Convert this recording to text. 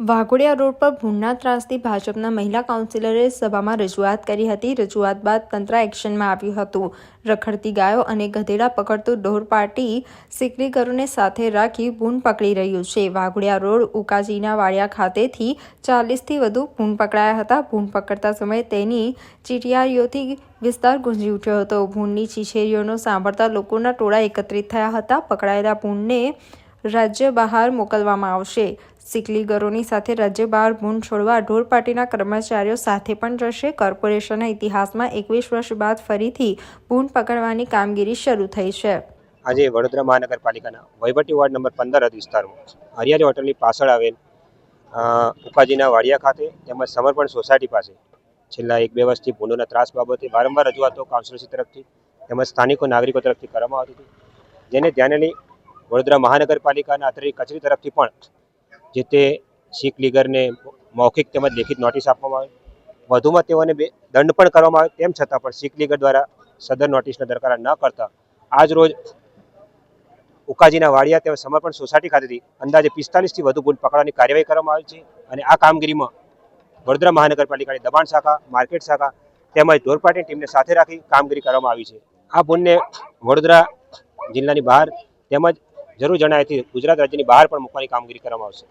Waghodia road પર ભૂંડના ત્રાસથી ભાજપના મહિલા કાઉન્સિલરે સભામાં રજૂઆત કરી હતી. રજૂઆત બાદ તંત્ર એક્શનમાં આવ્યું હતું. રખડતી ગાયો અને ગધેડા પકડતું ઢોર પાર્ટી સિકરીગરોને સાથે રાખી ભૂંડ પકડી રહ્યું છે. વાઘોડિયા રોડ ઉકાજીના વાડિયા ખાતેથી 40થી વધુ ભૂંડ પકડાયા હતા. ભૂંડ પકડતા સમયે તેની ચીટિયારીઓથી વિસ્તાર ગુંજી ઉઠ્યો હતો. ભૂંડની ચીચેરીઓનો સાંભળતા લોકોના ટોળા એકત્રિત થયા હતા. પકડાયેલા ભૂંડને રાજ્ય બહાર મોકલવામાં આવશે. સિકલીગરોની સાથે રાજ્ય બહાર ભૂંડ છોડવા ઢોર પાર્ટીના કર્મચારીઓ સાથે પણ જશે. કોર્પોરેશનના ઇતિહાસમાં 21 વર્ષ બાદ ફરીથી ભૂંડ પકડવાની કામગીરી શરૂ થઈ છે. આજે વડોદરા મહાનગરપાલિકાના વહીવટી વોર્ડ નંબર 15 વિસ્તારમાં હરિયાળી હોટલની પાછળ આવેલ ઉકાજીના વાડિયા ખાતે તેમજ સમર્પણ સોસાયટી પાસે છેલ્લા 1-2 વર્ષથી ભૂંડોના ત્રાસ બાબતે વારંવાર રજૂઆતો કાઉન્સિલરશ્રી તરફથી તેમજ સ્થાનિકો નાગરિકો તરફથી કરવામાં આવતી હતી, જેને ધ્યાને લઈ વડોદરા મહાનગરપાલિકાના અત્રેની કચેરી તરફથી પણ જે તે શીખ લીગરને મૌખિક તેમજ લેખિત નોટિસ આપવામાં આવે, વધુમાં તેઓને દંડ પણ કરવામાં આવે. તેમ છતાં પણ શીખ લીગર દ્વારા સદર નોટિસને દરકાર ન કરતા આજ રોજ ઉકાજીના વાડિયા તેમજ સમર્પણ સોસાયટી ખાતેથી અંદાજે 45થી વધુ ભૂંડ પકડવાની કાર્યવાહી કરવામાં આવી છે. અને આ કામગીરીમાં વડોદરા મહાનગરપાલિકાની દબાણ શાખા, માર્કેટ શાખા તેમજ ઢોર પાર્ટીની ટીમને સાથે રાખી કામગીરી કરવામાં આવી છે. આ ભૂંડને વડોદરા જિલ્લાની બહાર તેમજ જરૂર જણાયથી ગુજરાત રાજ્યની બહાર પણ મૂકવાની કામગીરી કરવામાં આવશે.